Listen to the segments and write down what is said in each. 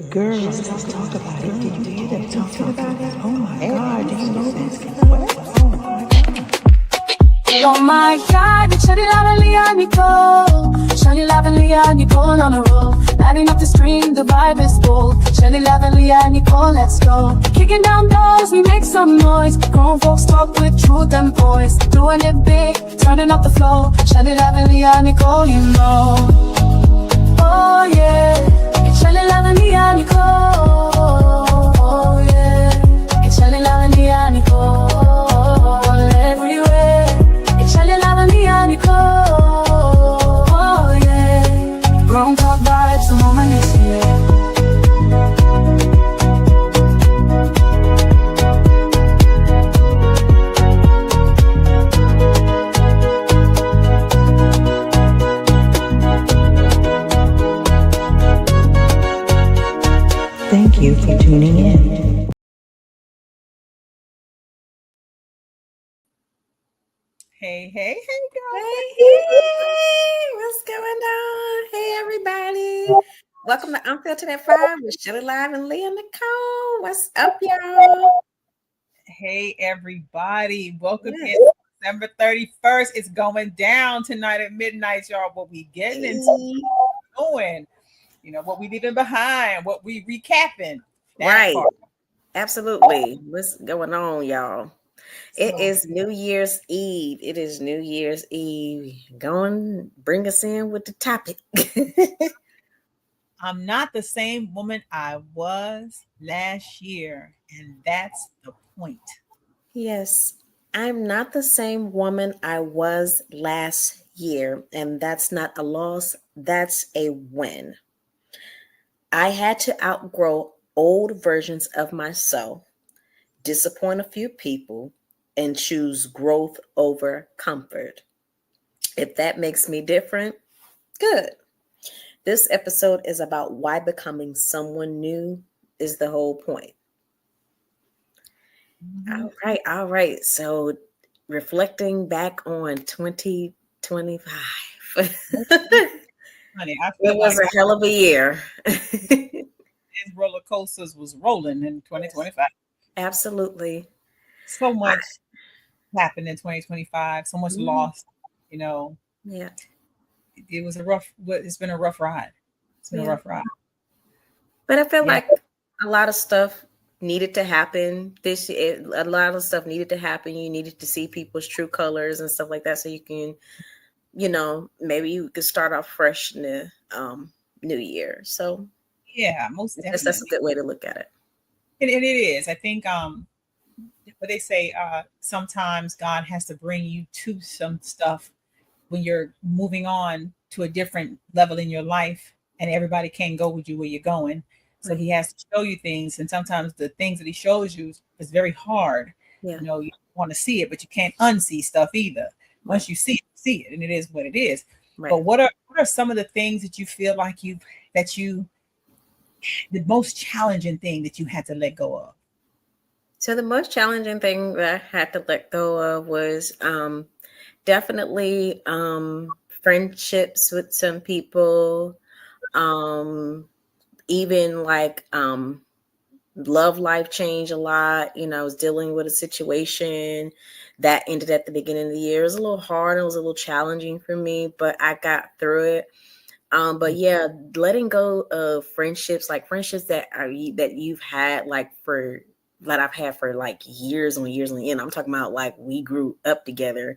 Girl, let's talk about it. Did you hear them talking about it? Oh my God, do you know this? What? Oh my God. Oh my God, Shani Lavely and Nicole. Shani Lavely and Nicole on a roll. Lighting up the stream, the vibe is bold. Shani Lavely and Nicole, let's go. Kicking down doors, we make some noise. Grown folks talk with truth and voice. Doing it big, turning up the flow. Shani Lavely and Nicole, you know. Oh yeah, it's Shani Lavely and Nicole. Oh yeah, it's Shani Lavely and Nicole. Everywhere. Oh yeah, grown talk vibes, the moment is here. Thank you for tuning in. Hey, girl. Hey, what's going on? Hey, everybody. Welcome to Unfiltered at 5 with Shelly Live and Leah Nicole. What's up, y'all? Hey, everybody. Welcome Yes. in December 31st. It's going down tonight at midnight, y'all. What we getting into, doing, what we leaving behind, what we recapping. Right. Part. Absolutely. What's going on, y'all? It So, is New Year's Eve. It is New Year's Eve. Go on, bring us in with the topic. I'm not the same woman I was last year, and that's the point. Yes, I'm not the same woman I was last year, and that's not a loss, that's a win. I had to outgrow old versions of myself, disappoint a few people, and choose growth over comfort. If that makes me different, good. This episode is about why becoming someone new is the whole point. Mhm. All right. So, reflecting back on 2025. Honey, I It feel was like a hell of a year. these roller coasters was rolling in 2025. Absolutely. So much happened in 2025. So much lost. You know, Yeah. it was a rough. It's been a rough ride. It's been a rough ride. But I feel Yeah. like a lot of stuff needed to happen this year. A lot of stuff needed to happen. You needed to see people's true colors and stuff like that, so you can, maybe you could start off fresh in the new year. So Yeah, most I guess that's a definitely. good way to look at it. And it is. I think what they say, sometimes God has to bring you to some stuff when you're moving on to a different level in your life, and everybody can't go with you where you're going. So Right. he has to show you things, and sometimes the things that he shows you is very hard. Yeah. You want to see it, but you can't unsee stuff either. Right. Once you see it, and it is what it is. Right. But what are some of the things that you feel like the most challenging thing that you had to let go of? So the most challenging thing that I had to let go of was definitely friendships with some people, even like love life changed a lot. I was dealing with a situation that ended at the beginning of the year. It was a little hard. It was a little challenging for me, but I got through it. But yeah, letting go of friendships, like friendships that you've had that I've had for like years on years on end. I'm talking about like we grew up together,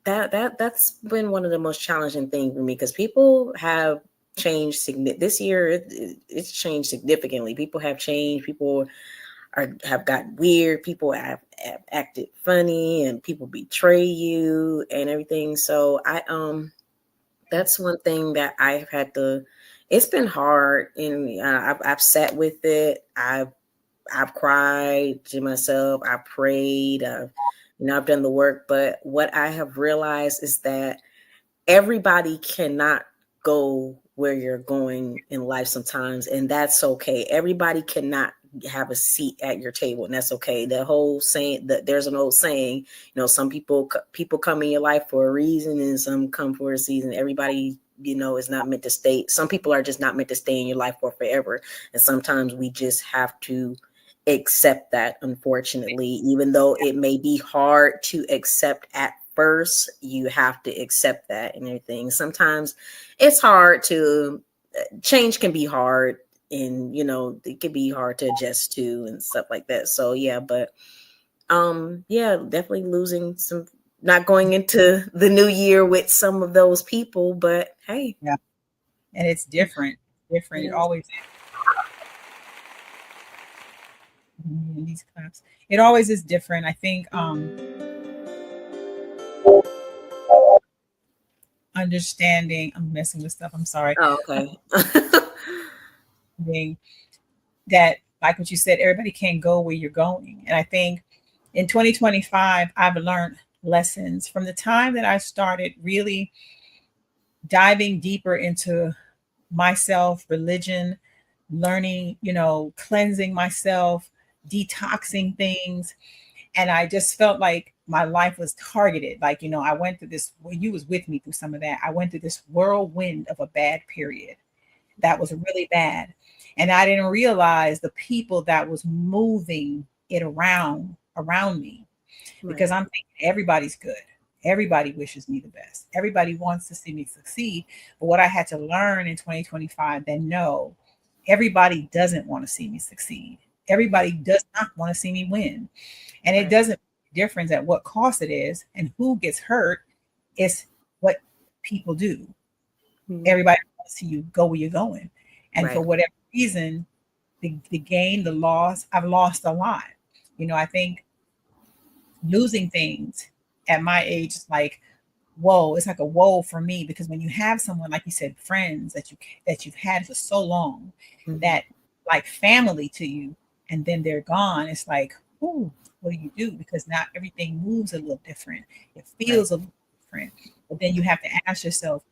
that's been one of the most challenging things for me because people have changed this year. It's changed significantly. People have changed. People have gotten weird. People have acted funny, and people betray you and everything. So that's one thing that I've had to. It's been hard, and I've sat with it. I've cried to myself. I prayed. I've done the work. But what I have realized is that everybody cannot go where you're going in life sometimes, and that's okay. Everybody cannot have a seat at your table, and that's okay. The whole saying that there's an old saying, some people come in your life for a reason, and some come for a season. Everybody is not meant to stay. Some people are just not meant to stay in your life for forever. And sometimes we just have to accept that, unfortunately, even though it may be hard to accept at first, you have to accept that and everything. Sometimes it's hard to change, can be hard, and it can be hard to adjust to and stuff like that. So yeah, but definitely losing some, not going into the new year with some of those people, but hey. Yeah. And it's different. Different. It Yes. always is. In these claps. It always is different. I think understanding, I'm messing with stuff, I'm sorry. Oh, okay. That, like what you said, everybody can't go where you're going. And I think in 2025, I've learned lessons from the time that I started really diving deeper into myself, religion, learning, cleansing myself, detoxing things. And I just felt like my life was targeted. Like, I went through this, well, you was with me through some of that. I went through this whirlwind of a bad period that was really bad. And I didn't realize the people that was moving it around me, because I'm thinking everybody's good. Everybody wishes me the best. Everybody wants to see me succeed. But what I had to learn in 2025, that no, everybody doesn't want to see me succeed. Everybody does not want to see me win. And it doesn't make a difference at what cost it is and who gets hurt. It's what people do. Everybody wants to see you go where you're going. And for whatever reason, the gain, the loss, I've lost a lot. I think losing things at my age is like, whoa, it's like a whoa for me, because when you have someone, like you said, friends that you've had for so long, that like family to you, and then they're gone, it's like, ooh, what do you do? Because now everything moves a little different. It feels a little different. But then you have to ask yourself,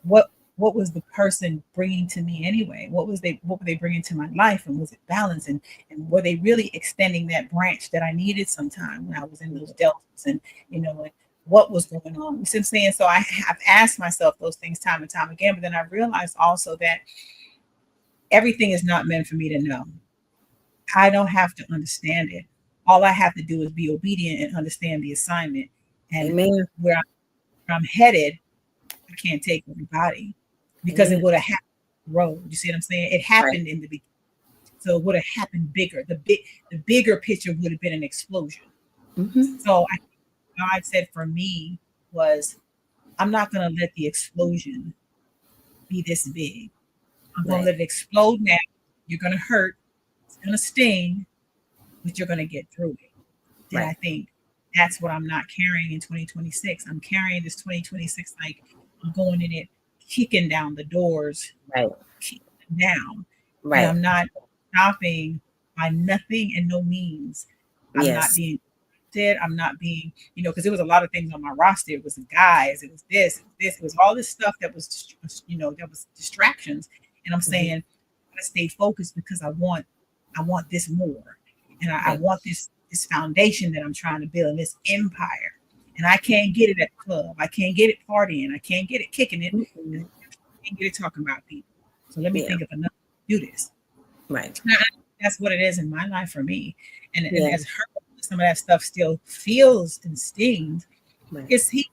what was the person bringing to me anyway? What were they bringing to my life? And was it balance? And were they really extending that branch that I needed sometime when I was in those deltas? And, like, what was going on? You see what I'm saying? So I have asked myself those things time and time again, but then I realized also that everything is not meant for me to know. I don't have to understand it. All I have to do is be obedient and understand the assignment. And where I'm headed, I can't take everybody, because it would have happened on the road. You see what I'm saying? It happened in the beginning. So it would have happened bigger. The bigger picture would have been an explosion. So God said for me was, I'm not going to let the explosion be this big. I'm going to let it explode now. You're going to hurt. It's going to sting, but you're going to get through it. And I think that's what I'm not carrying in 2026. I'm carrying this 2026 like I'm going in it, kicking down the doors, kicking them down. And I'm not stopping by nothing and no means. I'm not being dead. I'm not being, because there was a lot of things on my roster. It was the guys. It was this. It was all this stuff that was, that was distractions. And I'm saying, I gotta stay focused, because I want this more, and I want this foundation that I'm trying to build, this empire. And I can't get it at the club. I can't get it partying. I can't get it kicking it. I can't get it talking about people. So let me think of another way to do this. That's what it is in my life for me. And as hurtful as some of that stuff still feels and stings, it's healing.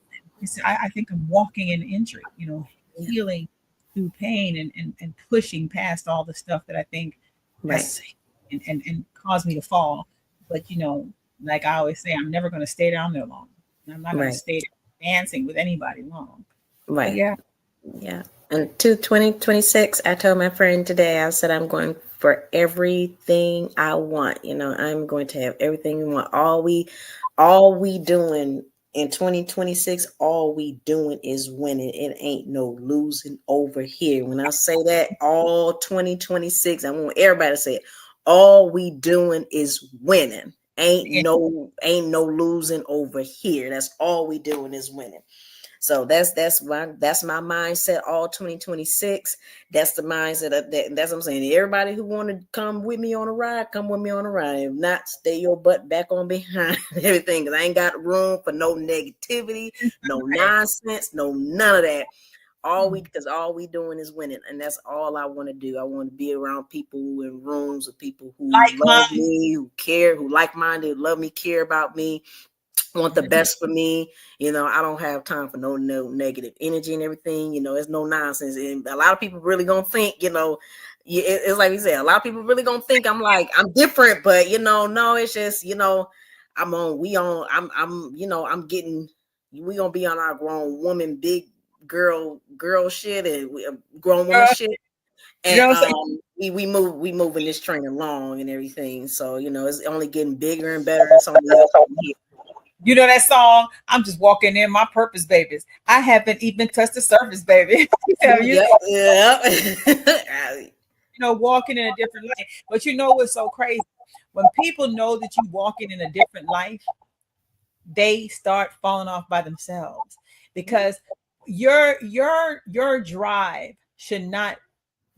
I think I'm walking in injury, healing through pain and pushing past all the stuff that I think has and caused me to fall. But like I always say, I'm never going to stay down there long. I'm not going to stay dancing with anybody long. But yeah. And to 2026, I told my friend today, I said, I'm going for everything I want. I'm going to have everything we want. All we doing in 2026, all we doing is winning. It ain't no losing over here. When I say that, all 2026, I want everybody to say it. All we doing is winning. Ain't no losing over here. That's all we doing is winning. So that's my mindset. All 2026. That's the mindset that's what I'm saying. Everybody who want to come with me on a ride, come with me on a ride. If not, stay your butt back on behind everything, because I ain't got room for no negativity, no nonsense, no none of that. Because all we doing is winning, and that's all I want to do. I want to be around people in rooms with people who Like love mine. me, who care, who like-minded, love me, care about me, want the best for me. You know, I don't have time for no negative energy and everything. You know, it's no nonsense. And a lot of people really gonna think, you know, it's like we said, a lot of people really gonna think I'm different, but you know, no, it's just, you know, I'm getting, we gonna be on our grown woman, big girl shit, and grown woman shit. You know And what I'm saying? we moving this train along and everything. So, you know, it's only getting bigger and better. It's only up from here. You know that song? I'm just walking in my purpose, babies. I haven't even touched the surface, baby. You know, walking in a different life. But you know what's so crazy? When people know that you're walking in a different life, they start falling off by themselves because your drive should not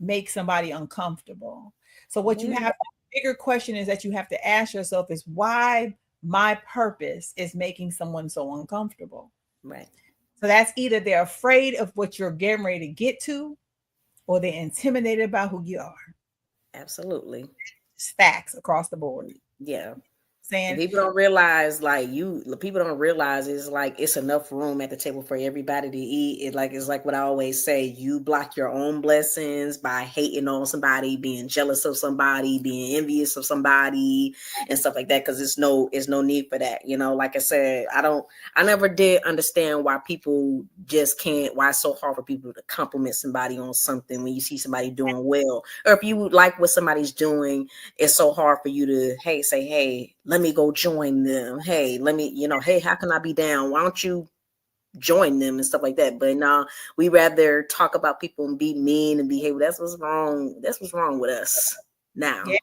make somebody uncomfortable. So what you have, the bigger question is that you have to ask yourself is why my purpose is making someone so uncomfortable. Right. So that's either they're afraid of what you're getting ready to get to, or they're intimidated about who you are. Absolutely. Facts across the board. Yeah. Saying people don't realize people don't realize it's enough room at the table for everybody to eat. It's like what I always say, you block your own blessings by hating on somebody, being jealous of somebody, being envious of somebody and stuff like that, because it's no need for that. You know, like I said, I never did understand why people just can't, why it's so hard for people to compliment somebody on something when you see somebody doing well, or if you like what somebody's doing, it's so hard for you to say, hey, let me go join them. Hey, let me, hey, how can I be down? Why don't you join them and stuff like that? But no, we rather talk about people and be mean and behave. That's what's wrong. That's what's wrong with us now. Yeah,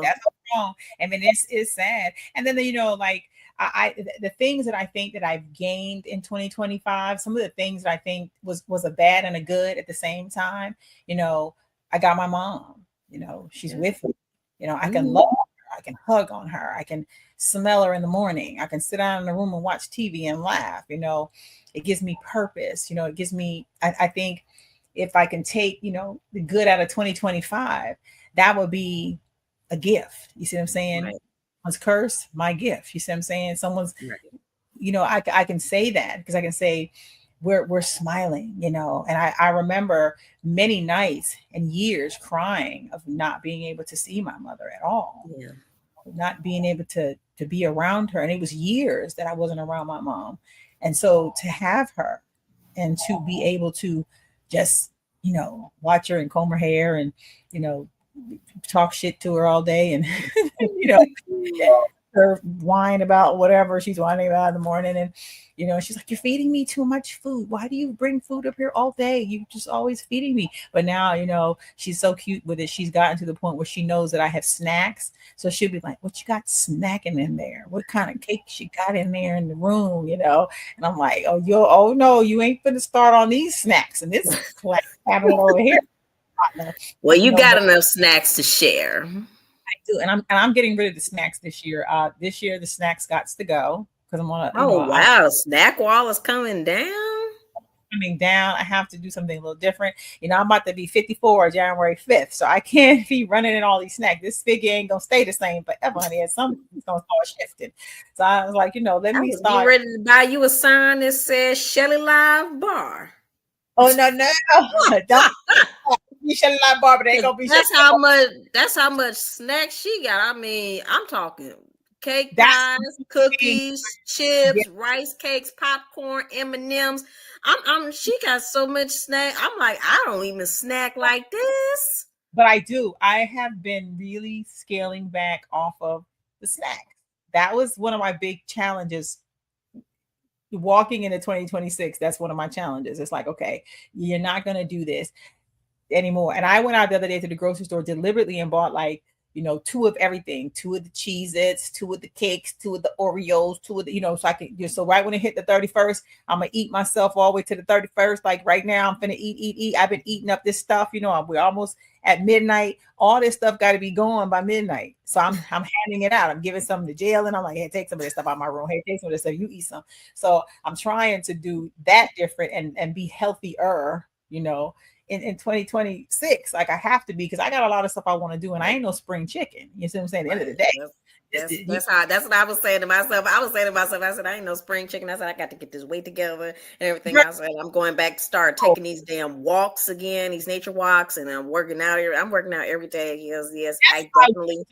that's what's wrong. I mean, it's sad. And then, like the things that I think that I've gained in 2025, some of the things that I think was a bad and a good at the same time, I got my mom, she's with me. I can love her, I can hug on her, I can smell her in the morning, I can sit down in the room and watch TV and laugh. It gives me purpose. It gives me, I think if I can take, the good out of 2025, that would be a gift. You see what I'm saying? Right. Someone's curse, my gift. You see what I'm saying? Someone's, right. I can say that because I can say we're smiling, and I remember many nights and years crying of not being able to see my mother at all, not being able to be around her. And it was years that I wasn't around my mom. And so to have her and to be able to just, watch her and comb her hair and, talk shit to her all day and, her whine about whatever she's whining about in the morning. And, she's like, you're feeding me too much food. Why do you bring food up here all day? You just always feeding me. But now, she's so cute with it. She's gotten to the point where she knows that I have snacks. So she'll be like, what you got snacking in there? What kind of cake she got in there in the room, And I'm like, oh no, you ain't gonna start on these snacks and this happening over here. Well, you got enough snacks to share. I do, and I'm getting rid of the snacks this year. This year the snacks got to go because I'm on. Wow, snack wall is coming down. I have to do something a little different. I'm about to be 54 January 5th, so I can't be running in all these snacks. This figure ain't gonna stay the same forever, honey. At some point, it's gonna start shifting. So I was like, let me start. You ready to buy you a sign that says Shelly Live Bar? Oh no, don't. Shelly Live Bar, but they gonna be. That's how much snacks she got. I mean, I'm talking cake pies, cookies, chips, rice cakes, popcorn, M&Ms. She got so much snack. I'm like, I don't even snack like this. But I do. I have been really scaling back off of the snacks. That was one of my big challenges. Walking into 2026, that's one of my challenges. It's like, okay, you're not going to do this anymore. And I went out the other day to the grocery store deliberately and bought 2 of everything, 2 of the Cheez-Its, 2 of the cakes, 2 of the Oreos, 2 of the, so I can, so right when it hit the 31st, I'm going to eat myself all the way to the 31st. Like right now I'm finna eat. I've been eating up this stuff, we're almost at midnight. All this stuff got to be gone by midnight. So I'm handing it out. I'm giving some to jail and I'm like, hey, take some of this stuff out of my room. Hey, take some of this stuff. You eat some. So I'm trying to do that different and be healthier in 2026. Like I have to be, because I got a lot of stuff I want to do, and I ain't no spring chicken. You see what I'm saying? At the end of the day, that's what I was saying to myself. I said, I ain't no spring chicken. I said, I got to get this weight together and everything. Right. I said, I'm going back to start taking these damn walks again, these nature walks, and I'm working out here. I'm working out every day. Yes, I definitely.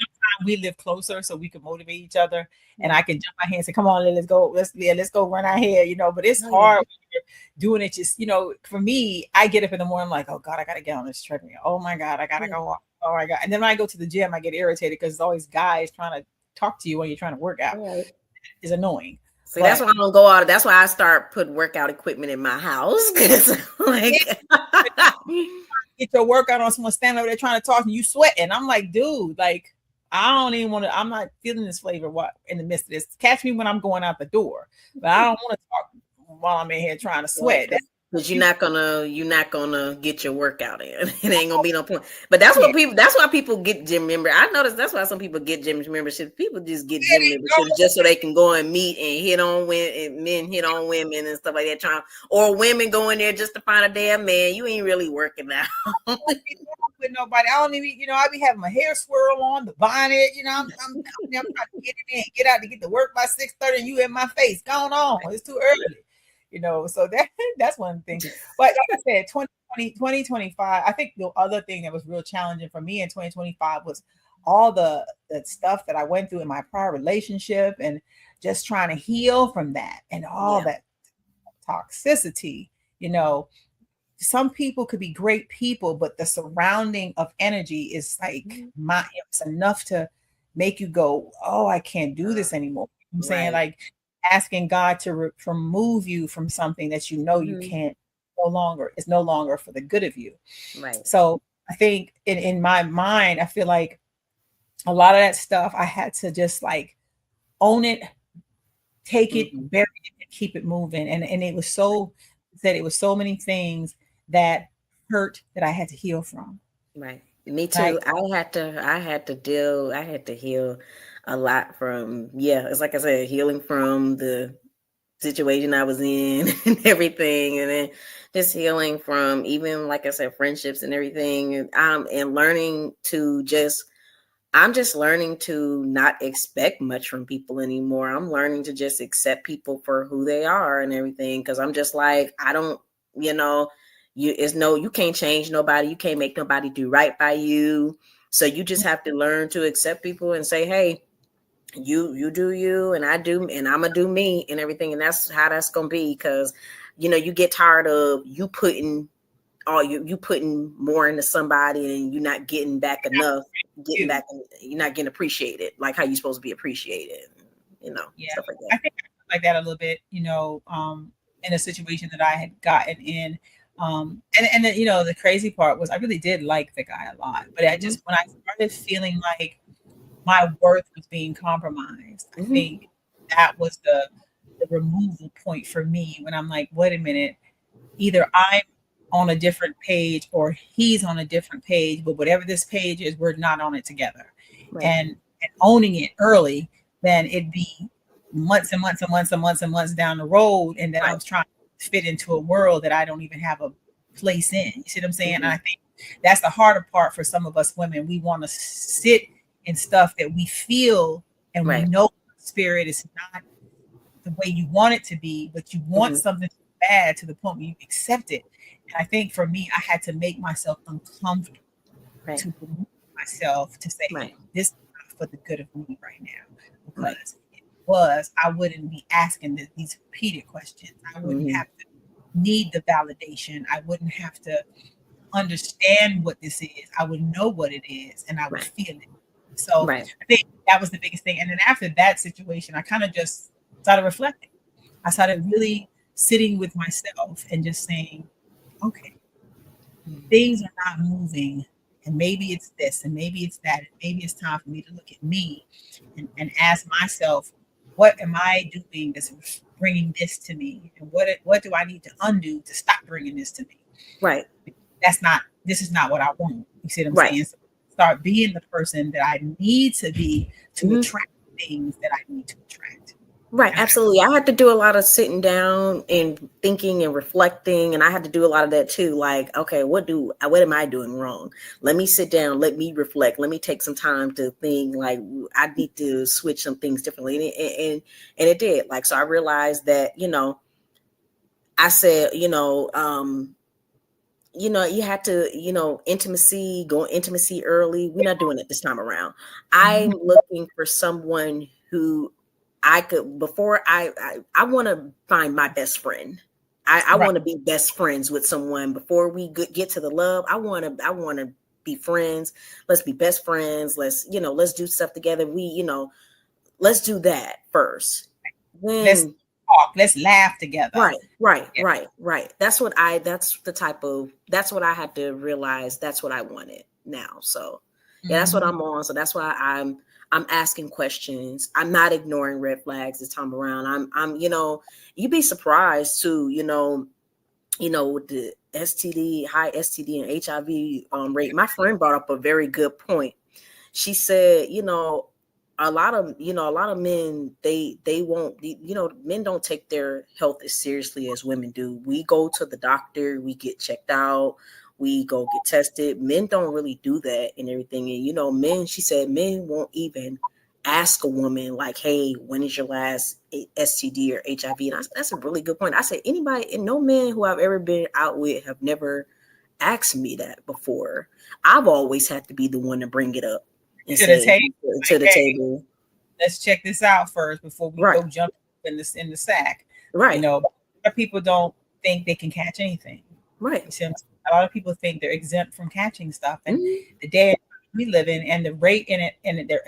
We live closer, so we can motivate each other, and I can jump my hands and come on, let's go, let's go run out here, But it's hard when you're doing it. Just for me, I get up in the morning, I'm like, oh God, I gotta get on this treadmill. Oh my God, I gotta go. Oh my God, and then when I go to the gym, I get irritated because it's always guys trying to talk to you when you're trying to work out. It's annoying. See, that's why I don't go out. That's why I start putting workout equipment in my house. Like, get your workout on, someone standing over there trying to talk and you sweating. I'm like, dude, like, I don't even want to. I'm not feeling this flavor in the midst of this. Catch me when I'm going out the door, but I don't want to talk while I'm in here trying to sweat. Because you're not gonna get your workout in. It ain't gonna be no point. But that's why people get gym membership. I noticed that's why some people get gym membership. People just get gym membership just so they can go and meet and hit on men hit on women and stuff like that. Or women go in there just to find a damn man. You ain't really working out. With nobody. I don't even, I be having my hair swirl on, the bonnet, I'm trying to get in, get out to get to work by 6:30, and you in my face. Going on. It's too early. So that's one thing. But like I said, 2025, I think the other thing that was real challenging for me in 2025 was all the stuff that I went through in my prior relationship, and just trying to heal from that, and all that toxicity. Some people could be great people, but the surrounding of energy is like it's enough to make you go, oh, I can't do this anymore. I'm saying, like, asking God to remove you from something that you can't it's no longer for the good of you. Right. So I think in my mind, I feel like a lot of that stuff I had to just like own it, take it, bury it, and keep it moving. And it was so many things that hurt that I had to heal from. Right. Me too. I had to heal a lot from, it's like I said, healing from the situation I was in and everything. And then just healing from even, like I said, friendships and everything. And learning to I'm just learning to not expect much from people anymore. I'm learning to just accept people for who they are and everything. Because I'm just like, I don't, you can't change nobody. You can't make nobody do right by you. So you just have to learn to accept people and say, hey, you do you, and I do, and I'm gonna do me and everything. And that's how that's gonna be. Because, you get tired of you putting you putting more into somebody and you're not getting back enough, you're not getting appreciated like how you're supposed to be appreciated, stuff like that. I think like that a little bit, in a situation that I had gotten in. And the crazy part was I really did like the guy a lot, but I just, when I started feeling like my worth was being compromised, I think that was the removal point for me, when I'm like, wait a minute, either I'm on a different page or he's on a different page, but whatever this page is, we're not on it together. Right. And owning it early, then it'd be months and months and months and months and months down the road, and then I was trying to fit into a world that I don't even have a place in. You see what I'm saying? And I think that's the harder part for some of us women. We want to sit in stuff that we feel and we know spirit is not the way you want it to be, but you want something bad to the point where you accept it. And I think for me, I had to make myself uncomfortable to remove myself, to say, this is not for the good of me right now. Because if it was, I wouldn't be asking these repeated questions. I wouldn't have to need the validation. I wouldn't have to understand what this is. I would know what it is, and I would feel it. So I think that was the biggest thing. And then after that situation, I kind of just started reflecting. I started really sitting with myself and just saying, okay, things are not moving, and maybe it's this, and maybe it's that, and maybe it's time for me to look at me and ask myself, what am I doing that's bringing this to me, and what do I need to undo to stop bringing this to me? Right. This is not what I want. You see what I'm saying? So start being the person that I need to be to attract things that I need to attract. Right, absolutely. I had to do a lot of sitting down and thinking and reflecting, and I had to do a lot of that too. Like, okay, what am I doing wrong? Let me sit down, let me reflect, let me take some time to think. Like, I need to switch some things differently, and it did. Like, so I realized that I said, you had to, go intimacy early. We're not doing it this time around. I'm Mhm. looking for someone who I could, before I want to find my best friend. I Right. want to be best friends with someone before we get to the love. I want to be friends. Let's be best friends. Let's do stuff together. Let's do that first. Let's Then talk. Let's laugh together. Right, right, Yeah. right, right. That's what I had to realize. That's what I wanted now. So yeah, that's what Mhm. I'm on. So that's why I'm asking questions. I'm not ignoring red flags this time around. You'd be surprised too, with the high STD and HIV rate. My friend brought up a very good point. She said, a lot of men, they won't, men don't take their health as seriously as women do. We go to the doctor, we get checked out, we go get tested. Men don't really do that and everything. And she said men won't even ask a woman like, hey, when is your last STD or HIV? And that's a really good point. I said anybody, and no men who I've ever been out with have never asked me that before. I've always had to be the one to bring it up and To the say table. to Like, the hey, table. let's check this out first before we Right, go jump in the sack. You right, know, a lot of people don't think they can catch anything. right. You see, a lot of people think they're exempt from catching stuff, and Mhm. the day we live in, and the rate in it, and there,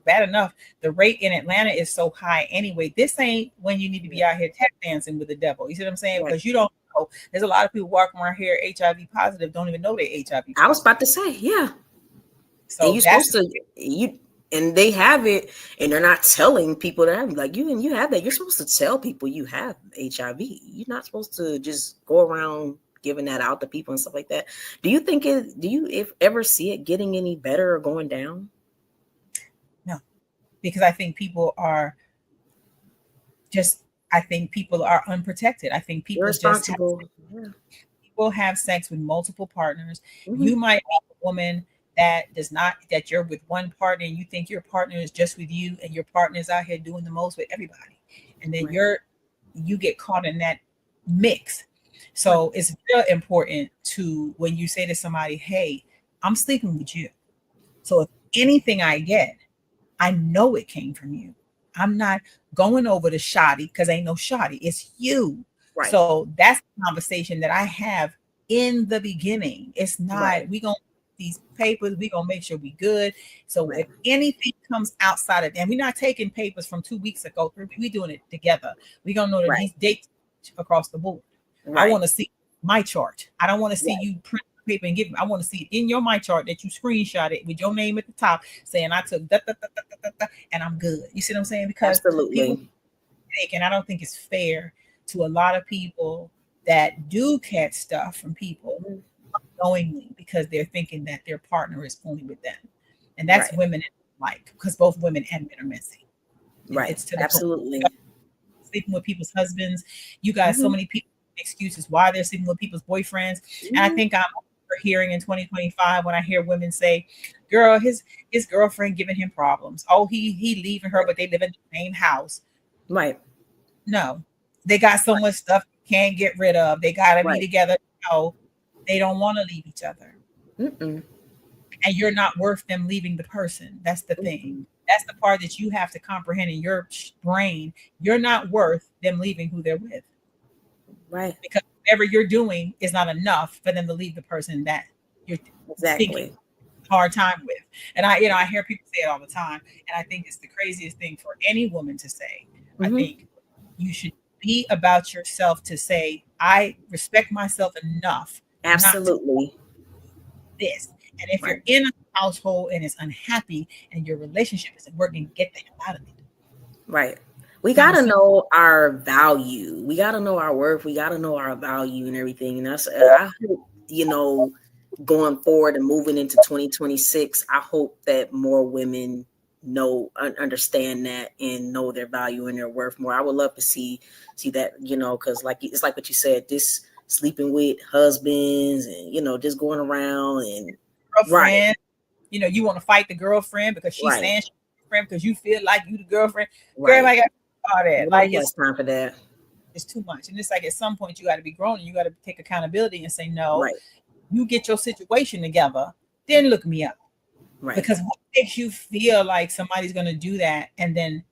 bad enough, the rate in Atlanta is so high anyway. This ain't when you need to be out here tap dancing with the devil. You see what I'm saying? Right. Because you don't know. There's a lot of people walking around here HIV positive, don't even know they're HIV I was about positive. to say, yeah. And So you're that's supposed to you and they have it and they're not telling people that like you have that. You're supposed to tell people you have HIV. You're not supposed to just go around giving that out to people and stuff like that. Do you if ever see it getting any better or going down? no, because I think people are just. I think people are unprotected. I think people just have Irresponsible. Yeah. people have sex with multiple partners. You Hmm. might have a woman that does not that you're with one partner and you think your partner is just with you and your partner is out here doing the most with everybody. And then Right. you get caught in that mix. Right. So it's real important to when you say to somebody, hey, I'm sleeping with you. So if anything I get, I know it came from you. I'm not going over to shoddy because ain't no shoddy. It's you. Right. So that's the conversation that I have in the beginning. It's Right. not, we gonna these papers, we gonna make sure we good. So Right. if anything comes outside of them, we're not taking papers from 2 weeks ago. We doing it together. We gonna know that Right. these dates across the board. I Right. want to see my chart. I don't want to see Right. you print paper and give me. I want to see it in your my chart that you screenshot it with your name at the top saying I took and I'm good. You see what I'm saying? Because people Absolutely. think, and I don't think it's fair to a lot of people that do catch stuff from people Mhm. knowingly because they're thinking that their partner is only with them. And that's Right. women like because both women and men are messy. Right. It's to the core. Absolutely. Sleeping with people's husbands. You got so Hmm. many people excuses why they're sleeping with people's boyfriends. And I Hmm. think I'm hearing in 2025 when I hear women say, "Girl, his girlfriend giving him problems. Oh, he leaving her, but they live in the same house." Right. No, they got so much stuff they can't get rid of. They got to be Right. together. No, they don't want to leave each other, Mm-mm. and you're not worth them leaving the person. That's the thing. Mm-mm. That's the part that you have to comprehend in your brain. You're not worth them leaving who they're with. Right. Because whatever you're doing is not enough for them to leave the person that you're thinking Exactly. hard time with. And I hear people say it all the time, and I think it's the craziest thing for any woman to say. I Hmm. think you should be about yourself to say, I respect myself enough not to Absolutely. do this. And if you're Right. in a household and it's unhappy and your relationship isn't working, get the hell out of it. Right. We Kind of gotta simple. know our value. We gotta know our worth. We gotta know our value and everything. And that's I hope, going forward and moving into 2026, I hope that more women understand that and know their value and their worth more. I would love to see that, you know, because like it's like what you said, this sleeping with husbands and, you know, just going around and girlfriend. You know, you want to fight the girlfriend because she's right, saying she's your girlfriend because you feel like you the girlfriend. Girl, right. I got all that. Like Nobody has time for that. it's too much. And it's like at some point you got to be grown and you got to take accountability and say, no, Right, you get your situation together, then look me up. right. Because what makes you feel like somebody's going to do that and then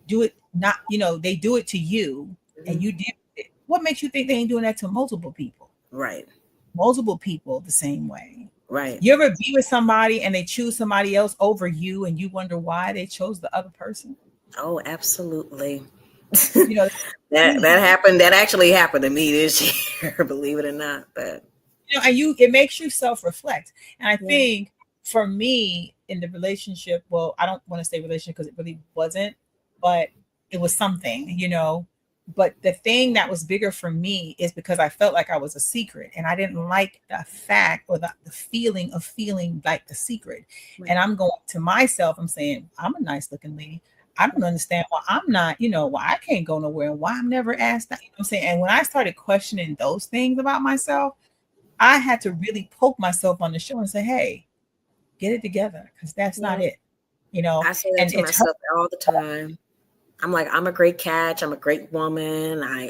do it not, you know, they do it to you and you deal with it. What makes you think they ain't doing that to multiple people? Right, Multiple people the same way. right. You ever be with somebody and they choose somebody else over you and you wonder why they chose the other person? Oh, absolutely. You know, that happened. That actually happened to me this year, believe it or not. But you know, and it makes you self-reflect. And I yeah. think for me in the relationship, well, I don't want to say relationship because it really wasn't, but it was something, you know. But the thing that was bigger for me is because I felt like I was a secret and I didn't like the fact or the feeling of feeling like the secret. Right. And I'm going to myself, I'm saying, I'm a nice looking lady. I don't understand why I'm not, you know, why I can't go nowhere and why I'm never asked that. You know what I'm saying? And when I started questioning those things about myself, I had to really poke myself on the shoulder and say, hey, get it together because that's not it, you know. I say that And to it's myself all the time. I'm like, I'm a great catch. I'm a great woman. I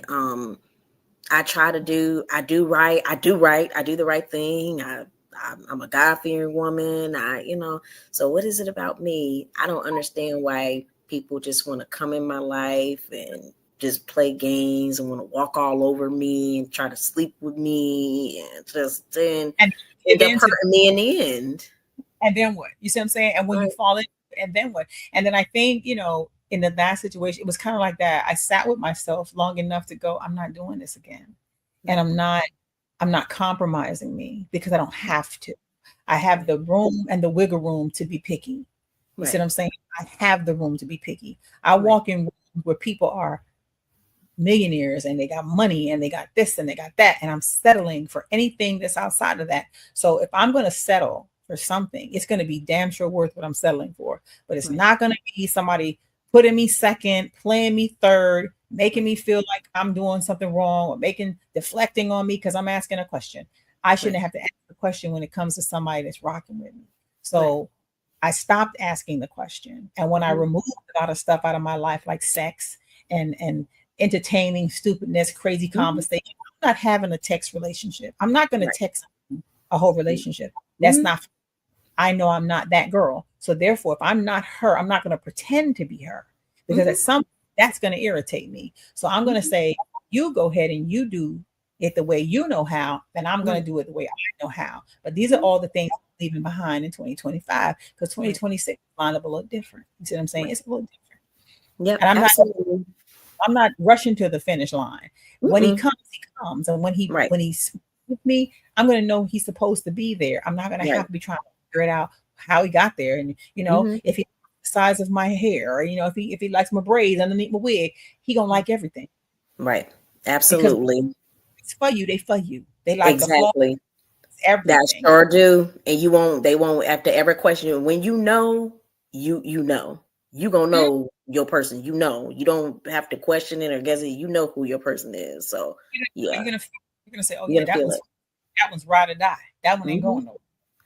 try to do the right thing. I'm a God-fearing woman. You know, so what is it about me? I don't understand why people just want to come in my life and just play games and want to walk all over me and try to sleep with me and just then end up hurting me in the end. And then what? You see what I'm saying? And when you fall in, and then what? And then I think, you know, in the last situation, it was kind of like that. I sat with myself long enough to go, I'm not doing this again. And I'm not compromising me because I don't have to. I have the room and the wiggle room to be picky. You see what I'm saying? I have the room to be picky. I walk in where people are millionaires and they got money and they got this and they got that. And I'm settling for anything that's outside of that. So if I'm going to settle for something, it's going to be damn sure worth what I'm settling for. But it's not going to be somebody putting me second, playing me third, making me feel like I'm doing something wrong or deflecting on me because I'm asking a question. I shouldn't have to ask the question when it comes to somebody that's rocking with me. So I stopped asking the question. And when I removed a lot of stuff out of my life, like sex and entertaining stupidness, crazy conversation, I'm not having a text relationship. I'm not going to text a whole relationship. That's not, I know I'm not that girl. So therefore, if I'm not her, I'm not going to pretend to be her because at some that's going to irritate me. So I'm going to say, you go ahead and you do it the way you know how, and I'm going to do it the way I know how. But these are all the things I'm leaving behind in 2025 because 2026 is lined up a little different. You see what I'm saying? It's a little different. Yeah, and absolutely. I'm not rushing to the finish line. When he comes, he comes. And when he's with me, I'm going to know he's supposed to be there. I'm not going to have to be trying to figure it out how he got there. And, you know, if he the size of my hair, or, you know, if he likes my braids underneath my wig, he going to like everything. Right. Absolutely. Because it's for you. They for you. They like the flaws, everything. That sure do. And they won't have to ever question you. When you know, you know. You gonna know your person. You know, you don't have to question it or guess it. You know who your person is. So you're gonna say, oh you're yeah, that one's ride or die. That one ain't going nowhere.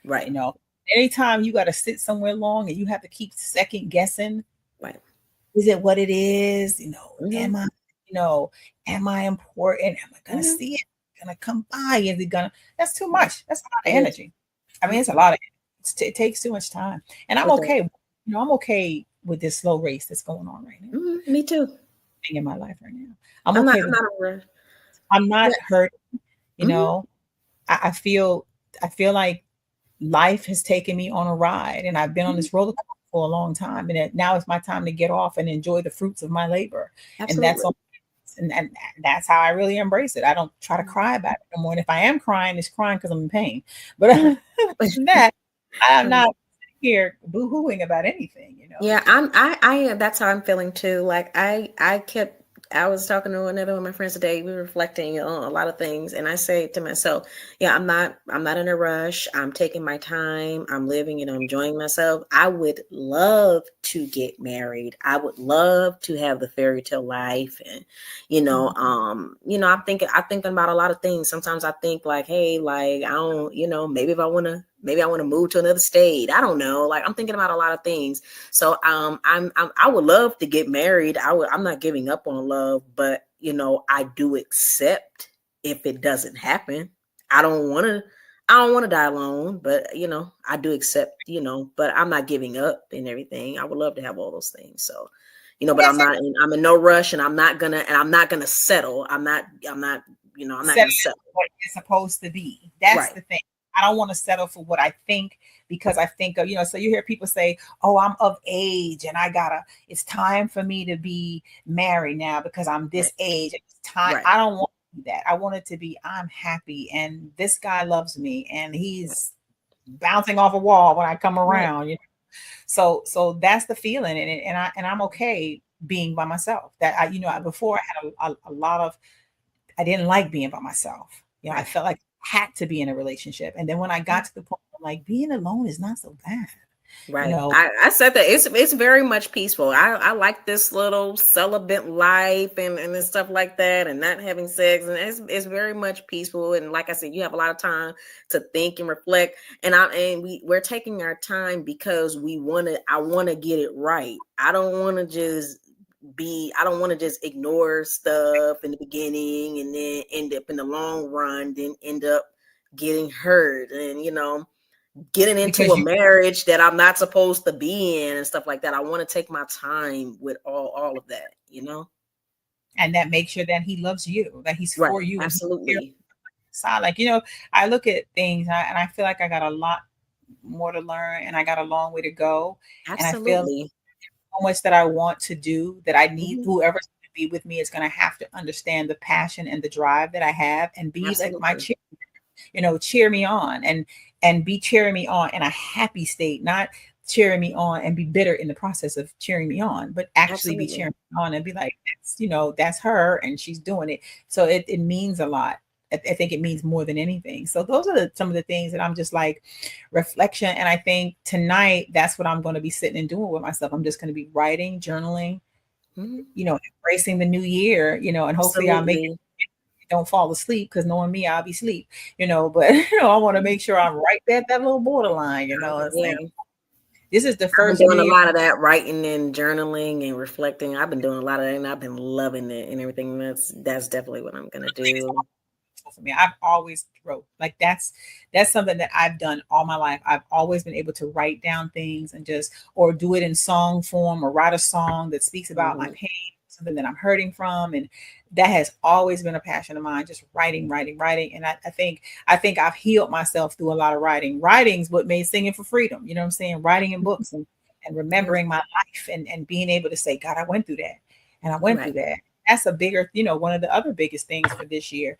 Right. You know, anytime you got to sit somewhere long and you have to keep second guessing. Right. Is it what it is? You know, am I important? Am I gonna see it? Gonna come by? Is it gonna? That's too much. That's a lot of energy. I mean, it's a lot of. It takes too much time, and I'm okay. You know, I'm okay with this slow race that's going on right now. Me too. In my life right now, I'm okay. I'm not hurt. You know, I feel like life has taken me on a ride, and I've been on this roller coaster for a long time, and now it's my time to get off and enjoy the fruits of my labor. Absolutely. And that's all. And that's how I really embrace it. I don't try to cry about it no more. And if I am crying, it's crying because I'm in pain. But other than that, I'm not here boo-hooing about anything, you know. Yeah, I am. That's how I'm feeling too. Like I kept I was talking to another one of my friends today. We were reflecting on a lot of things, and I say to myself, "Yeah, I'm not in a rush. I'm taking my time. I'm living and I'm enjoying myself. I would love to get married. I would love to have the fairy tale life, and I'm thinking about a lot of things. Sometimes I think like, hey, like I don't, maybe I want to move to another state. I don't know. Like I'm thinking about a lot of things. So I would love to get married. I'm not giving up on love, but I do accept if it doesn't happen. I don't want to die alone, but I do accept, but I'm not giving up and everything. I would love to have all those things. So, but I'm in no rush, and I'm not gonna settle. I'm not gonna settle. What it's supposed to be. That's Right. the thing. I don't want to settle for what I think, because I think of, so you hear people say, oh, I'm of age and it's time for me to be married now because I'm this age. It's time. Right. I don't want to be that. I want it to be, I'm happy and this guy loves me and he's bouncing off a wall when I come around. So that's the feeling, and I'm okay being by myself. That before I had a lot of, I didn't like being by myself. I felt like I had to be in a relationship. And then when I got to the point, I'm like, being alone is not so bad. Right. I said that it's very much peaceful. I like this little celibate life and stuff like that, and not having sex, and it's very much peaceful. And like I said, you have a lot of time to think and reflect. And we're taking our time because I want to get it right. I don't want to just ignore stuff in the beginning and then end up in the long run, then end up getting hurt and getting into a marriage that I'm not supposed to be in and stuff like that. I want to take my time with all of that, And that makes sure that he loves you, that he's for you. Absolutely. Like, I look at things and I feel like I got a lot more to learn and I got a long way to go. Absolutely. And I feel so much that I want to do, that I need whoever's going to be with me is going to have to understand the passion and the drive that I have and be like my cheer, cheer me on and be cheering me on in a happy state, not cheering me on and be bitter in the process of cheering me on, but actually be cheering me on and be like, that's her and she's doing it. So it means a lot. I think it means more than anything. So those are some of the things that I'm just like reflection. And I think tonight, that's what I'm going to be sitting and doing with myself. I'm just going to be writing, journaling, embracing the new year, and hopefully I'll make it, don't fall asleep, because knowing me, I'll be asleep, but I want to make sure I'm right there at that little borderline, This is the first. I've been doing a lot of that, writing and journaling and reflecting. I've been doing a lot of that, and I've been loving it and everything. That's definitely what I'm gonna do. For me, I've always wrote, like that's something that I've done all my life. I've always been able to write down things and or do it in song form, or write a song that speaks about my pain, something that I'm hurting from, and that has always been a passion of mine. Just writing. And I think I've healed myself through a lot of writing. Writing's what made Singing for Freedom. You know what I'm saying? Writing in books and remembering my life and being able to say, God, I went through that, and I went through that. That's a bigger, one of the other biggest things for this year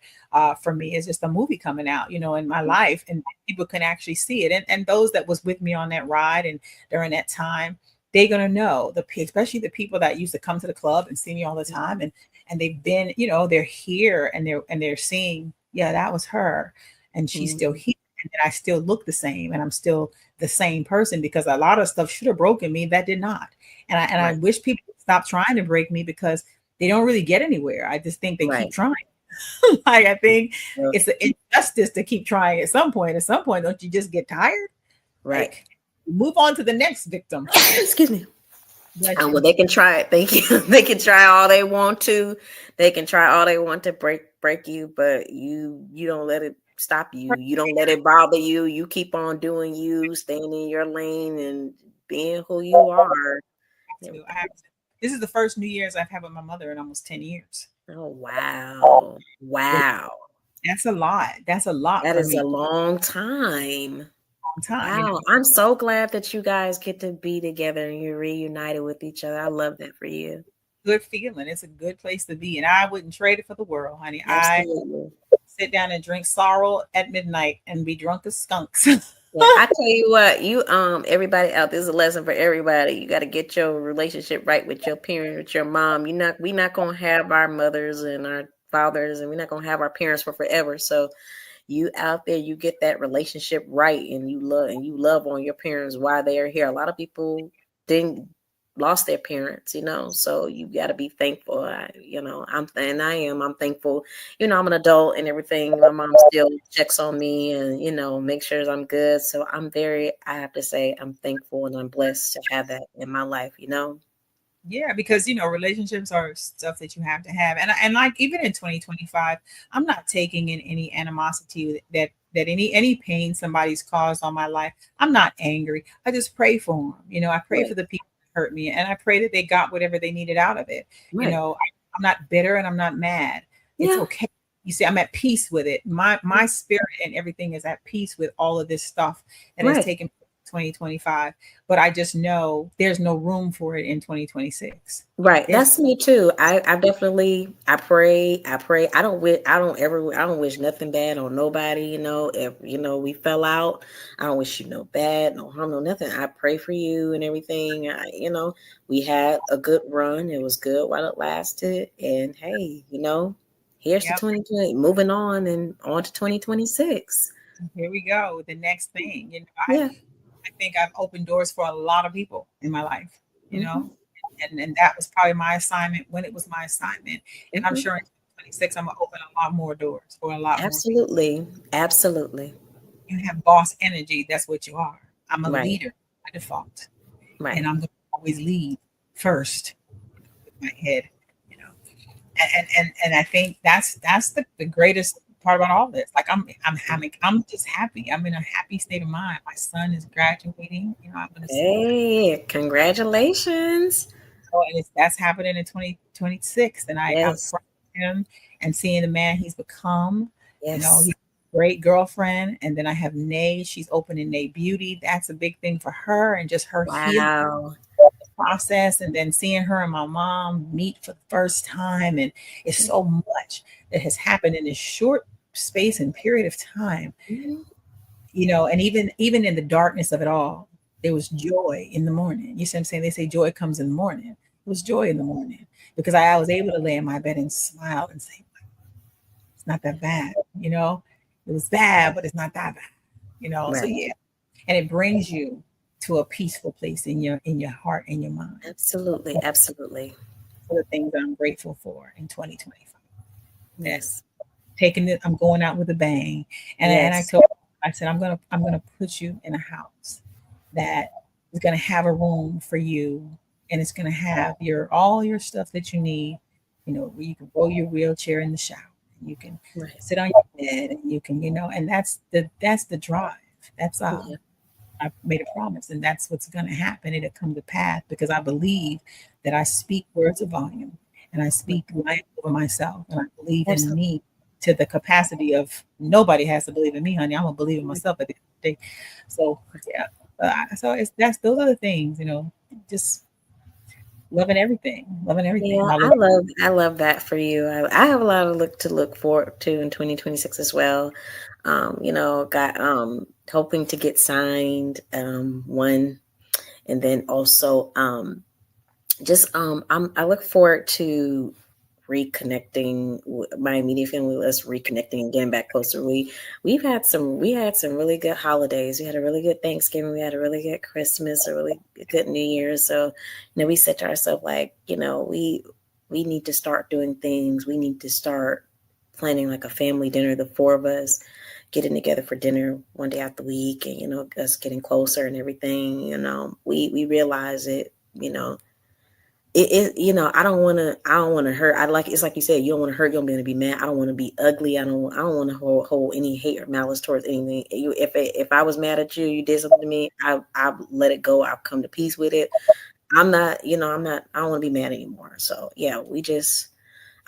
for me is just a movie coming out, in my life, and people can actually see it. And those that was with me on that ride and during that time, they're going to know, especially the people that used to come to the club and see me all the time. And they've been, they're here and they're seeing, yeah, that was her. And she's still here. And I still look the same, and I'm still the same person, because a lot of stuff should have broken me that did not. And I wish people would stop trying to break me, because they don't really get anywhere. I just think they keep trying. Like, I think it's an injustice to keep trying at some point. At some point, don't you just get tired? Right. Like, move on to the next victim. Excuse me. Well, they can try it. Thank you. They can try all they want to. They can try all they want to break you, but you don't let it stop you. You don't let it bother you. You keep on doing you, staying in your lane and being who you are. This is the first New Year's I've had with my mother in almost 10 years. Oh, wow. Wow. That's a lot. That's a lot. That is a long time. Wow. I'm so glad that you guys get to be together and you're reunited with each other. I love that for you. Good feeling. It's a good place to be. And I wouldn't trade it for the world, honey. Absolutely. I sit down and drink sorrel at midnight and be drunk as skunks. Yeah, I tell you what, you everybody out, there's a lesson for everybody. You got to get your relationship right with your parent, with your mom. We not gonna have our mothers and our fathers, and we're not gonna have our parents for forever. So you out there, you get that relationship right, and you love on your parents while they are here. A lot of people didn't lost their parents, so you got to be thankful. I'm thankful. I'm an adult and everything. My mom still checks on me and make sure I'm good. So I have to say I'm thankful and I'm blessed to have that in my life. Yeah, because relationships are stuff that you have to have, and like even in 2025, I'm not taking in any animosity that any pain somebody's caused on my life. I'm not angry. I just pray for them. I pray Right. for the people that hurt me, and I pray that they got whatever they needed out of it. Right. I'm not bitter and I'm not mad. It's Yeah. okay. You see, I'm at peace with it. My spirit and everything is at peace with all of this stuff that has Right. taken place in 2025. But I just know there's no room for it in 2026. Right. There's That's me too. I definitely I pray. I don't wish nothing bad on nobody, if we fell out, I don't wish you no bad, no harm, no nothing. I pray for you and everything. We had a good run. It was good while it lasted. And hey, here's to Yep. 2020, moving on and on to 2026. Here we go. The next thing. Yeah. I think I've opened doors for a lot of people in my life, you Hmm. know, and that was probably my assignment when it was my assignment. And I'm Hmm. sure in 2026 I'm gonna open a lot more doors for a lot more people. Absolutely. Absolutely. You have boss energy. That's what you are. I'm a Right. leader by default, and Right. I'm gonna always lead first with my head, you know. And I think that's the greatest part about all this. Like I'm just happy. I'm in a happy state of mind. My son is graduating. I'm gonna see him. Hey, congratulations. And that's happening in 2026. And I'm Yes. proud of him and seeing the man he's become. He's Yes. a great girlfriend. And then I have Nay. She's opening Nay Beauty. That's a big thing for her and just her healing Wow. process. And then seeing her and my mom meet for the first time. And it's so much that has happened in this short space and period of time. Mhm. And even in the darkness of it all, there was joy in the morning. You see what I'm saying? They say joy comes in the morning. It was joy in the morning because I was able to lay in my bed and smile and say, it's not that bad. It was bad, but it's not that bad. So Right. yeah. And it brings you to a peaceful place in your heart and your mind. Absolutely. Absolutely. For the things that I'm grateful for in 2025. And Yes. taking it, I'm going out with a bang. And Yes. I said, I'm gonna put you in a house that is gonna have a room for you, and it's gonna have all your stuff that you need. Where you can roll your wheelchair in the shower, and you can Right. sit on your bed, and you can, and that's the drive. That's Yeah. I made a promise, and that's what's going to happen. It'll come to pass because I believe that I speak words of volume and I Right. speak life over myself, and I believe in Absolutely. me to the capacity of nobody has to believe in me, honey. I'm gonna believe in myself at the end of the day. So yeah, so it's those are the things, just loving everything. Yeah, My little I love that for you. I have a lot of look forward to in 2026 as well. Got hoping to get signed one, and then also just I look forward to reconnecting with my immediate family, us reconnecting and getting back closer. We had some really good holidays. We had a really good Thanksgiving, we had a really good Christmas, a really good New Year's. So we said to ourselves, like, we need to start doing things. We need to start planning like a family dinner, the four of us getting together for dinner one day out the week, and us getting closer and everything. We realize it, I don't want to hurt. It's like you said, you don't want to hurt, you don't want to be mad. I don't want to be ugly. I don't want to hold any hate or malice towards anything. If I was mad at you, you did something to me, I let it go. I'll come to peace with it. I don't want to be mad anymore. So yeah,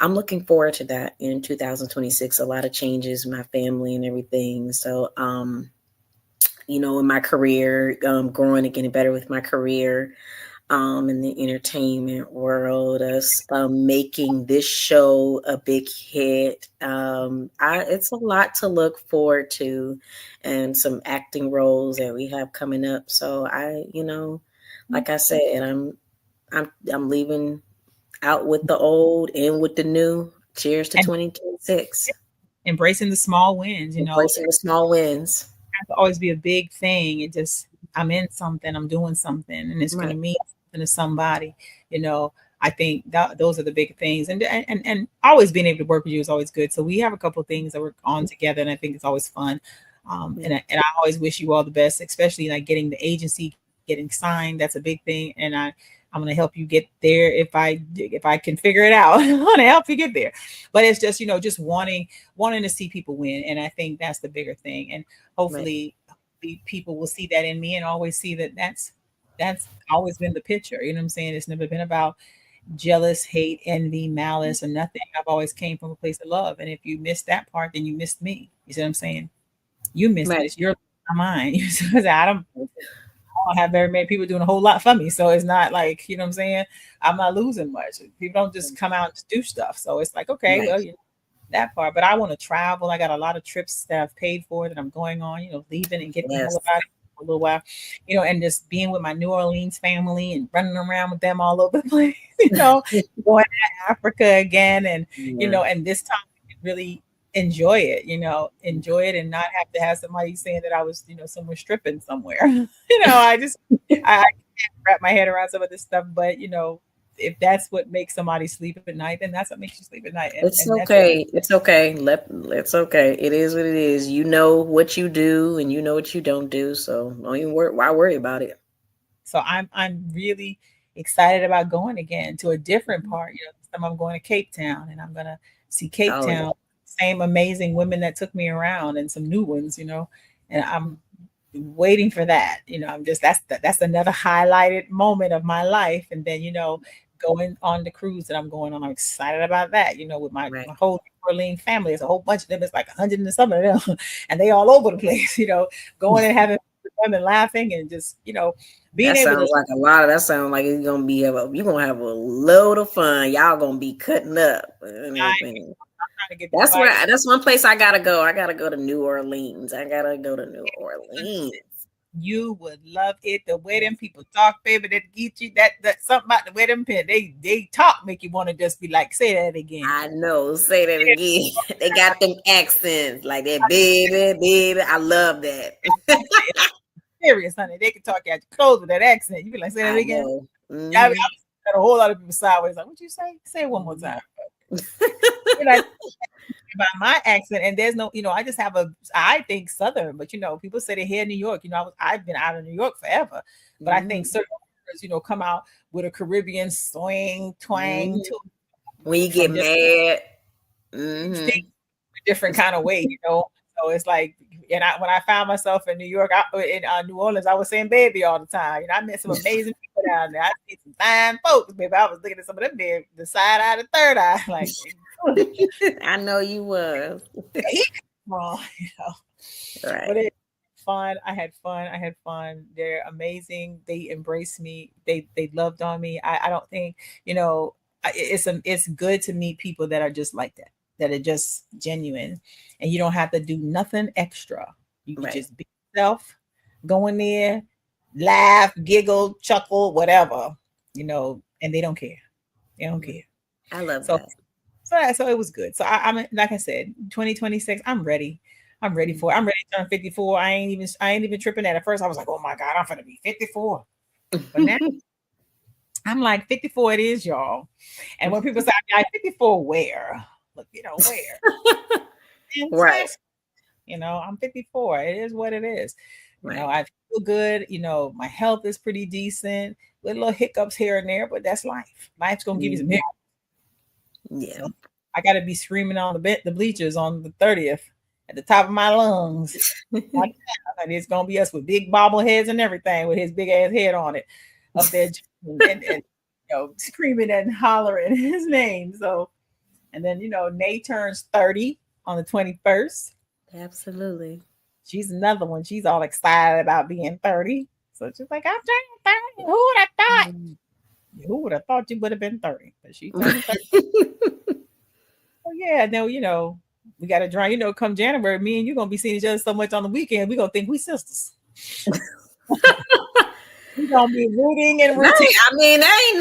I'm looking forward to that in 2026. A lot of changes in my family and everything. So in my career, growing and getting better with my career. in the entertainment world, us making this show a big hit. It's a lot to look forward to, and some acting roles that we have coming up. So like I said, I'm leaving out with the old, in with the new. Cheers to And 2026. embracing the small wins, Embracing the small wins. have to always be a big thing. It just, I'm in something, I'm doing something, and it's going to Right. mean something to somebody. You know, I think that those are the big things, and always being able to work with you is always good. So we have a couple of things that we're on together, and I think it's always fun. And I always wish you all the best, especially like getting the agency getting signed. That's a big thing, and I'm going to help you get there if I can figure it out. I'm going to help you get there. But it's just just wanting to see people win, and I think that's the bigger thing. And hopefully people will see that in me and always see that that's always been the picture. You know what I'm saying? It's never been about jealous, hate, envy, malice, or nothing. I've always came from a place of love. And if you missed that part, then you missed me. You see what I'm saying? You missed it. It's your not mine. You see what I'm saying? I don't have very many people doing a whole lot for me. So it's not like, you know what I'm saying? I'm not losing much. People don't just come out and just do stuff. So it's like, okay, well, that part. But I want to travel. I got a lot of trips that I've paid for that I'm going on, leaving and getting the hell about it for a little while, and just being with my New Orleans family and running around with them all over the place, going to Africa again. And, and this time really enjoy it, enjoy it and not have to have somebody saying that I was, somewhere stripping somewhere. I can't wrap my head around some of this stuff, but if that's what makes somebody sleep at night, then that's what makes you sleep at night. It's okay. It's okay. It's okay. It is what it is. You know what you do and you know what you don't do. So don't even worry. Why worry about it? So I'm really excited about going again to a different part. This time I'm going to Cape Town, and I'm gonna see Cape Town. Same amazing women that took me around, and some new ones, and I'm waiting for that. I'm just that's another highlighted moment of my life. And then going on the cruise that I'm going on, I'm excited about that. With my whole New Orleans family. There's a whole bunch of them. It's like 100 and some of them, and they all over the place. Going and having fun and laughing and just being that able sounds to. Like a lot of that sounds like it's gonna be you're gonna have a load of fun. Y'all gonna be cutting up and everything. That's one place I gotta go. I gotta go to New Orleans. You would love it. The way them people talk, baby, that get you that something about the way them pen. They talk make you want to just be like, say that again. I know, say that again. They got them accents like that, baby. I love that. Serious, honey. They can talk at your clothes with that accent. You be like, say that again. Mm-hmm. I got a whole lot of people sideways. Like, what you say? Say it one more time. By my accent, and there's no, I just have I think Southern, but people say they here in New York. I've been out of New York forever, but I think certain words, come out with a Caribbean swing, twang to when you get mad, a different kind of way, So it's like, and when I found myself in New York, in New Orleans, I was saying baby all the time. I met some amazing people down there. I see some fine folks, baby. I was looking at some of them there, the side eye, the third eye, like. I know you was. Wrong, Right. But it's fun. I had fun. They're amazing. They embraced me. They loved on me. I don't think it's good to meet people that are just like that are just genuine, and you don't have to do nothing extra. You can just be yourself, go in there, laugh, giggle, chuckle, whatever, and they don't care. They don't care. I love that. So it was good. So I'm like I said, 2026. I'm ready. I'm ready for it. I'm ready to turn 54. I ain't even tripping at first. I was like, oh my God, I'm gonna be 54. But now I'm like 54. It is, y'all. And when people say I'm 54, where? Look, where? Right. I'm 54. It is what it is. I feel good. My health is pretty decent. With little hiccups here and there, but that's life. Life's gonna give you some hiccups. Yeah, so I got to be screaming on the bleachers on the 30th at the top of my lungs. It's gonna be us with big bobbleheads and everything with his big ass head on it up there, and screaming and hollering his name. So, and then Nay turns 30 on the 21st. Absolutely, she's another one. She's all excited about being 30. So she's like, I'm turning 30. Who would not. Mhm. Who would have thought you would have been 30? But she turned 30. Oh yeah, no, we got to try. Come January, me and you gonna be seeing each other so much on the weekend. We gonna think we sisters. We gonna be rooting and rooting. I mean, that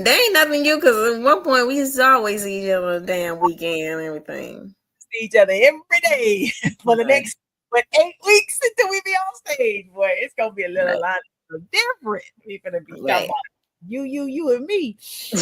ain't nothing you, because at one point we used to always see each other on the damn weekend and everything. See each other every day for the Right. next 8 weeks until we be on stage. Boy, it's gonna be a little Right. lot different. We're gonna be talking Right. about you and me. It's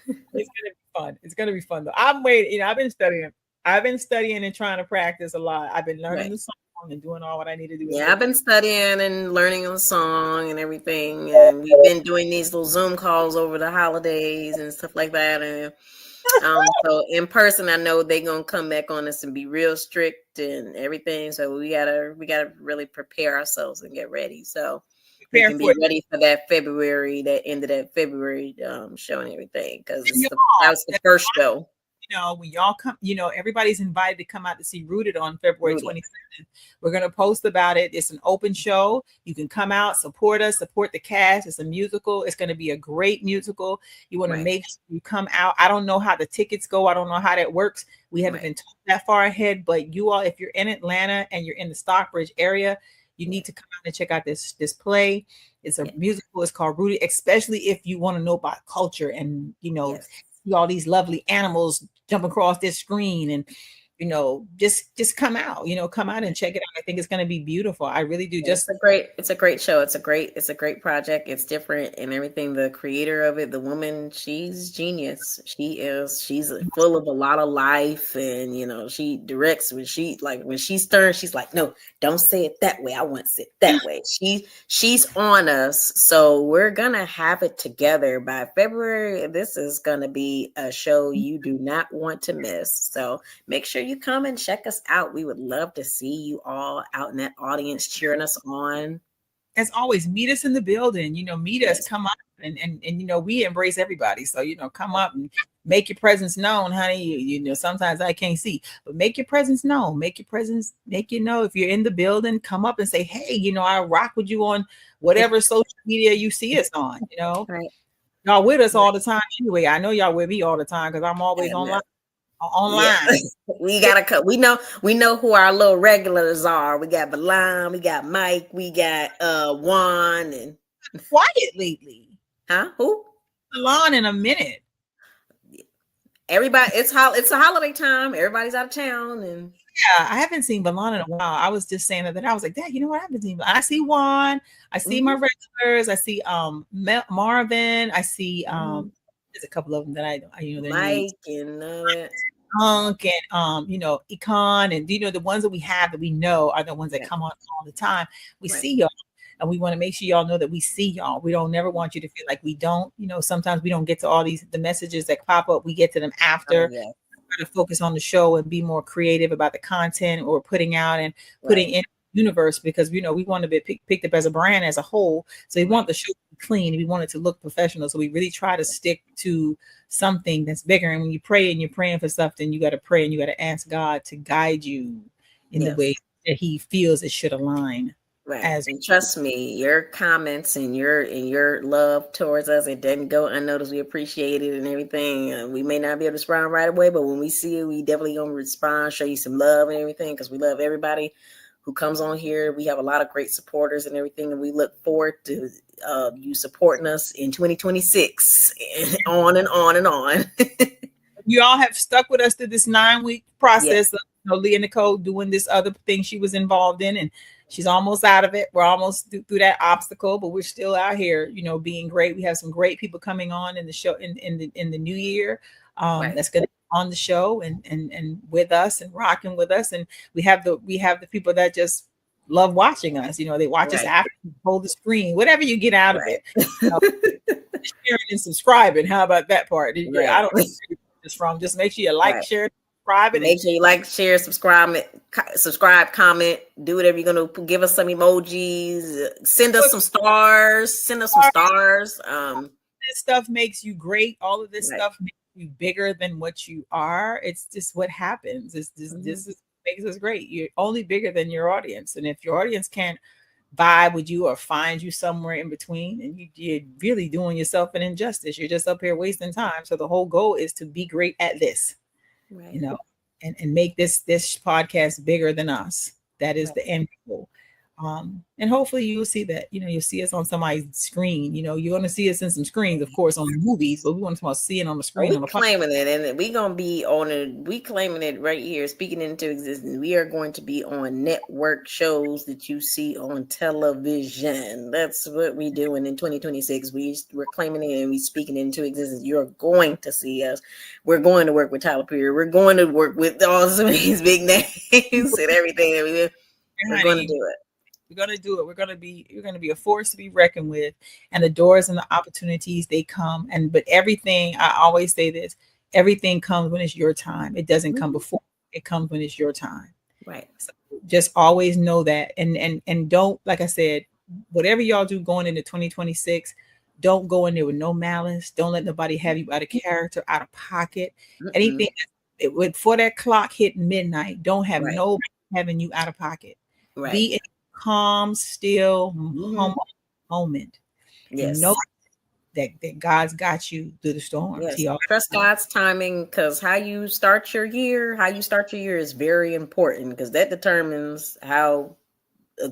gonna be fun. It's gonna be fun though. I'm waiting. I've been studying. and trying to practice a lot. I've been learning Right. the song and doing all what I need to do. Yeah, I've been studying and learning a song and everything, and we've been doing these little Zoom calls over the holidays and stuff like that. And so in person, I know they're gonna come back on us and be real strict and everything. So we gotta really prepare ourselves and get ready, so we Prepare can for be it. ready for that end of that February show and everything, because And that was the first show. when y'all come, everybody's invited to come out to see Rooted on February Rooted. 27th. We're going to post about it. It's an open show. You can come out, support us, support the cast. It's a musical. It's going to be a great musical. You want to Right. make sure you come out. I don't know how the tickets go. I don't know how that works. We haven't Right. been told that far ahead, but you all, if you're in Atlanta and you're in the Stockbridge area, you need to come out and check out this play. It's a musical. It's called Rooted, especially if you want to know about culture and, Yes. see all these lovely animals jump across this screen and, just come out, come out and check it out. I think it's going to be beautiful. I really do. It's a great show. It's a great project. It's different and everything. The creator of it, the woman, she's genius. She's full of a lot of life, and she directs when she's stern, she's like, no, don't say it that way. I want to say it that way. She's on us. So we're gonna have it together by February. This is gonna be a show you do not want to miss. So make sure you come and check us out. We would love to see you all out in that audience cheering us on. As always, meet us in the building. Meet us, come up, and we embrace everybody. So come up and make your presence known, honey. Sometimes I can't see, but make your presence known. Make your presence. Make if you're in the building, come up and say, hey, I rock with you on whatever social media you see us on. Right. Y'all with us all the time anyway. I know y'all with me all the time because I'm always online. Yeah. We gotta cut. We know who our little regulars are. We got Balan, we got Mike, we got Juan, and quiet lately. Huh? Who? Balan in a minute. Everybody, it's a holiday time. Everybody's out of town, and yeah, I haven't seen Balan in a while. I was just saying that I was like, Dad, you know what? I haven't seen. I see Juan. I see my regulars. I see Marvin. I see there's a couple of them that I Mike and Punk and Econ and the ones that we have that we know are the ones that come on all the time. We see y'all and we want to make sure y'all know that we see y'all. We don't never want you to feel like we don't. Sometimes we don't get to all the messages that pop up. We get to them after. To focus on the show and be more creative about the content we're putting out and putting in the universe, because we want to be picked up as a brand as a whole. So we want the show to be clean and we want it to look professional. So we really try to stick to something that's bigger. And when you pray and you're praying for stuff, then you got to pray and you got to ask God to guide you in the way that He feels it should align. Right. And trust me, your comments and your love towards us, it doesn't go unnoticed. We appreciate it and everything. We may not be able to respond right away, but when we see it, we definitely gonna respond, show you some love and everything, because we love everybody who comes on here. We have a lot of great supporters and everything, and we look forward to you supporting us in 2026 and on and on and on. You all have stuck with us through this 9-week process of Leah Nicole doing this other thing she was involved in, and she's almost out of it. We're almost through that obstacle, but we're still out here, being great. We have some great people coming on in the show in the new year. That's going to be on the show and with us and rocking with us. And we have the people that just love watching us. They watch us after, hold the screen, whatever you get out of it. Sharing and subscribing. How about that part? I don't know where it's from. Just make sure you like, share, subscribe, make sure you like, share, subscribe, comment, do whatever you're gonna give us some emojis, send us some stars. This stuff makes you great. All of this stuff makes you bigger than what you are. It's just what happens. This makes us great. You're only bigger than your audience, and if your audience can't vibe with you or find you somewhere in between, and you're really doing yourself an injustice. You're just up here wasting time. So the whole goal is to be great at this, Right. you know, and make this podcast bigger than us. That is the end goal. And hopefully you'll see that, you'll see us on somebody's screen. You're going to see us in some screens, of course, on the movies, but we want to see it on the screen. We claiming it, and we gonna be on it. We claiming it right here, speaking into existence. We are going to be on network shows that you see on television. That's what we doing in 2026. We're claiming it and we speaking into existence. You're going to see us. We're going to work with Tyler Perry. We're going to work with all some of these big names and everything. We're going to do it. We're going to do it. We're going to be a force to be reckoned with, and the doors and the opportunities, they come. But everything, I always say this, everything comes when it's your time. It doesn't come before. It comes when it's your time. Right. So just always know that. And don't, like I said, whatever y'all do going into 2026, don't go in there with no malice. Don't let nobody have you out of character, out of pocket. Anything before that clock hit midnight, don't have nobody having you out of pocket. Right. Be in calm, still moment. Yes. Know that God's got you through the storms. Yes. Trust God's timing, because how you start your year is very important, because that determines how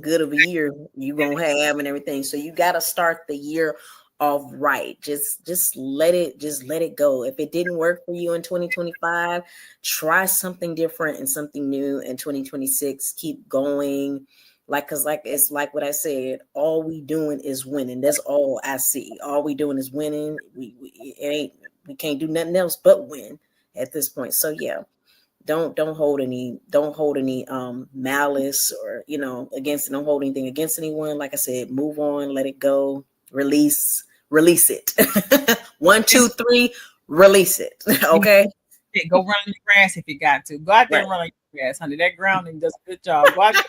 good of a year you're gonna have and everything. So you got to start the year off right. Just let it go. If it didn't work for you in 2025, try something different and something new in 2026. Keep going. It's like what I said, all we doing is winning. That's all I see. All we doing is winning. We can't do nothing else but win at this point. So yeah, don't hold any malice or against it. Don't hold anything against anyone. Like I said, move on, let it go, release it. 1, 2, 3, release it. Okay. Go run in the grass if you got to. Go out there and run on the grass, honey. That grounding does a good job. Go out there.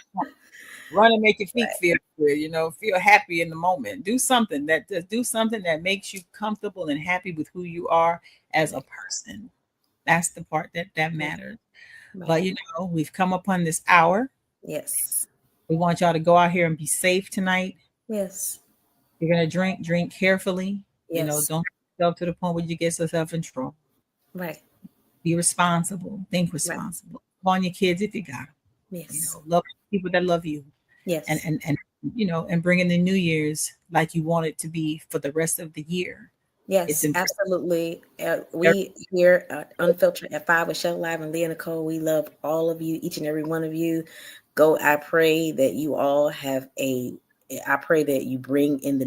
Run and make your feet feel good, feel happy in the moment. Do something that makes you comfortable and happy with who you are as a person. That's the part that matters. Right. But we've come upon this hour. Yes. We want y'all to go out here and be safe tonight. Yes. You're gonna drink carefully. Yes. Don't yourself to the point where you get yourself in trouble. Right. Be responsible. Think responsible. Love on your kids if you got them. Yes. Love people that love you. Yes. And bring in the New Year's like you want it to be for the rest of the year. Yes, absolutely. We here at Unfiltered at 5 with Shell Live and Leah Nicole, we love all of you, each and every one of you. I pray that you all have I pray that you bring in the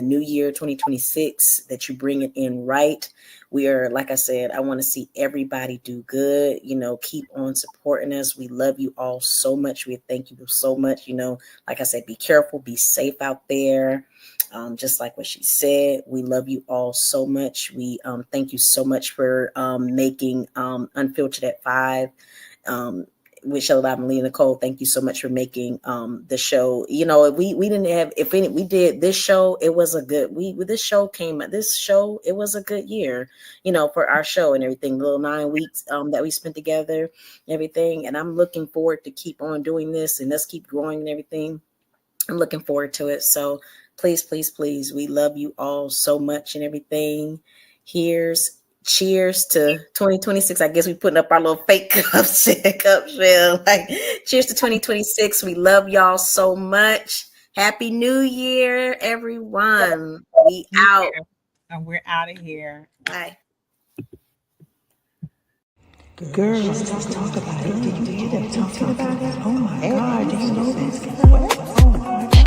new year 2026, that you bring it in right. We are, like I said, I want to see everybody do good. Keep on supporting us. We love you all so much. We thank you so much. Like I said, be careful, be safe out there. Just like what she said, we love you all so much. We thank you so much for making Unfiltered at 5. With Shell Live and Leah Nicole, thank you so much for making the show. We didn't have, we did this show, it was a good, it was a good year, for our show and everything, the little 9 weeks that we spent together and everything. And I'm looking forward to keep on doing this and let's keep growing and everything. I'm looking forward to it. So please, please, please, we love you all so much and everything. Cheers to 2026. I guess we putting up our little fake cups. Like, cheers to 2026. We love y'all so much. Happy New Year, everyone. We out. And we're out of here. Bye. Girls, let's talk about it. Did you hear them talking about it? Oh my God, do you know this? What? Oh my God.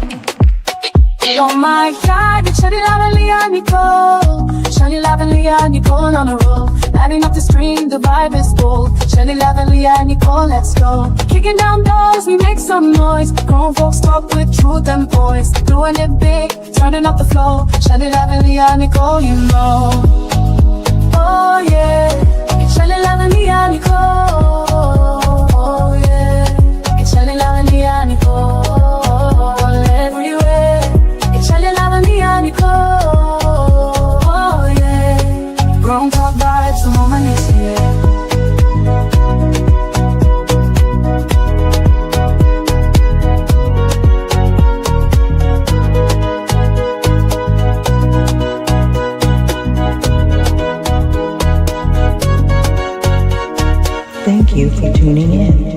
Oh my God, it's Shani Love and Leah Nicole. Shani Love and Leah Nicole on a roll. Lighting up the stream, the vibe is bold. Shani Love and Leah Nicole, let's go. Kicking down doors, we make some noise. Grown folks talk with truth and voice. Doing it big, turning up the flow. Shani Love and Leah Nicole, Oh yeah, it's Shani Love and Leah Nicole. Oh yeah, it's Shani Love and Leah Nicole. Everywhere. Shani Love and Leah Nicole, oh yeah. Grown talk vibes, the moment is here. Thank you for tuning in.